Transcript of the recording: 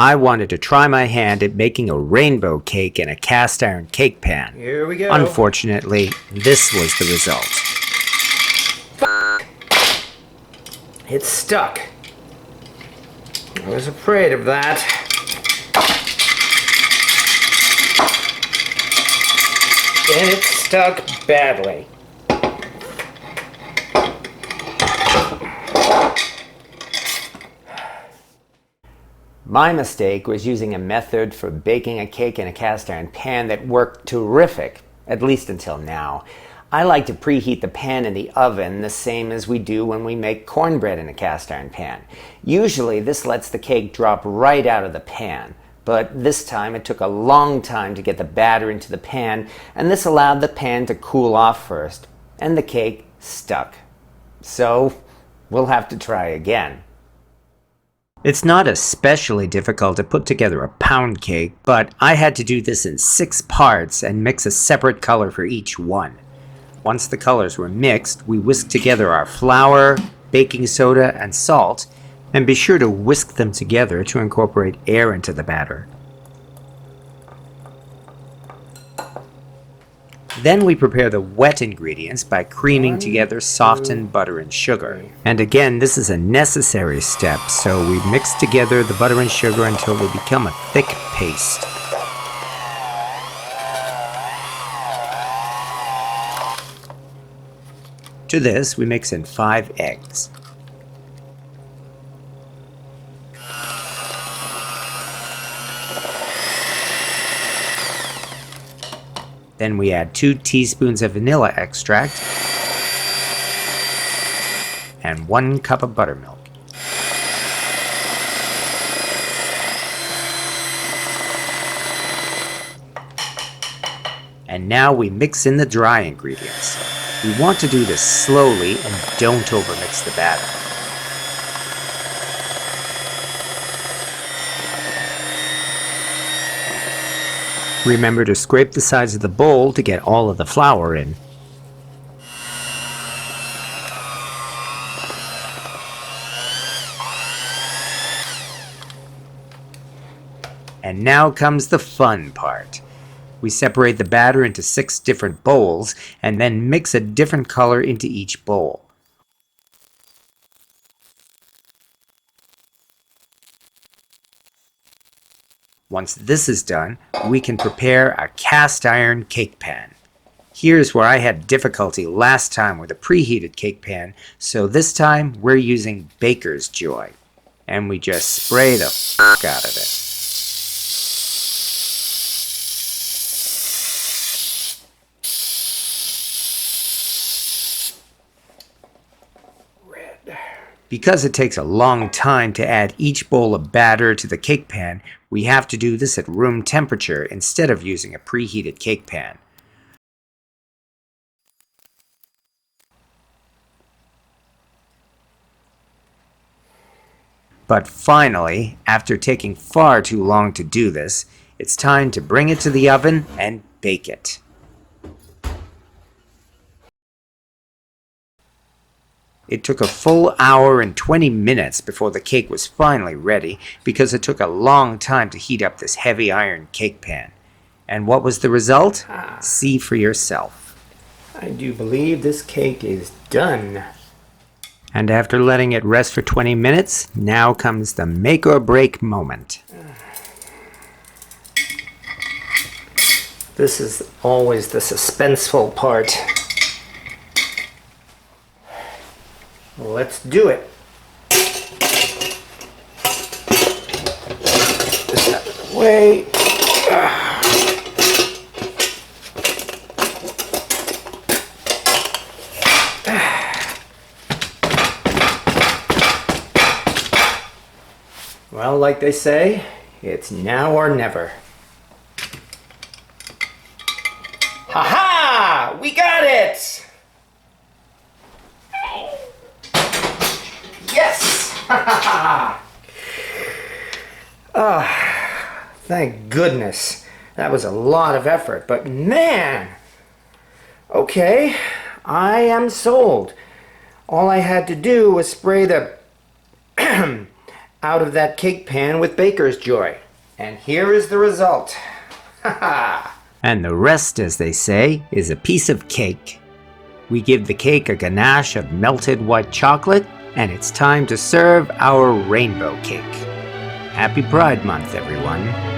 I wanted to try my hand at making a rainbow cake in a cast iron cake pan. Here we go. Unfortunately, this was the result. It's stuck. I was afraid of that. And it's stuck badly. My mistake was using a method for baking a cake in a cast iron pan that worked terrific, at least until now. I like to preheat the pan in the oven the same as we do when we make cornbread in a cast iron pan. Usually this lets the cake drop right out of the pan, but this time it took a long time to get the batter into the pan, and this allowed the pan to cool off first, and the cake stuck. So we'll have to try again. It's not especially difficult to put together a pound cake, but I had to do this in 6 parts and mix a separate color for each one. Once the colors were mixed, we whisked together our flour, baking soda, and salt, and be sure to whisk them together to incorporate air into the batter. Then we prepare the wet ingredients by creaming together softened butter and sugar. And again, this is a necessary step, so we mix together the butter and sugar until they become a thick paste. To this, we mix in 5 eggs. Then we add 2 teaspoons of vanilla extract and 1 cup of buttermilk. And now we mix in the dry ingredients. We want to do this slowly and don't overmix the batter. Remember to scrape the sides of the bowl to get all of the flour in. And now comes the fun part. We separate the batter into 6 different bowls and then mix a different color into each bowl. Once this is done, we can prepare a cast iron cake pan. Here's where I had difficulty last time with a preheated cake pan, so this time we're using Baker's Joy. And we just spray the f*** out of it. Because it takes a long time to add each bowl of batter to the cake pan, we have to do this at room temperature instead of using a preheated cake pan. But finally, after taking far too long to do this, it's time to bring it to the oven and bake it. It took a full hour and 20 minutes before the cake was finally ready because it took a long time to heat up this heavy iron cake pan. And what was the result? See for yourself. I do believe this cake is done. And after letting it rest for 20 minutes, now comes the make or break moment. This is always the suspenseful part. Let's do it. This out of the way. Well, like they say, it's now or never. Ha-ha! We got it! Yes! Thank goodness. That was a lot of effort, but man! Okay, I am sold. All I had to do was spray the out of that cake pan with baker's joy. And here is the result. Ha ha! And the rest, as they say, is a piece of cake. We give the cake a ganache of melted white chocolate, and it's time to serve our rainbow cake. Happy Pride Month, everyone.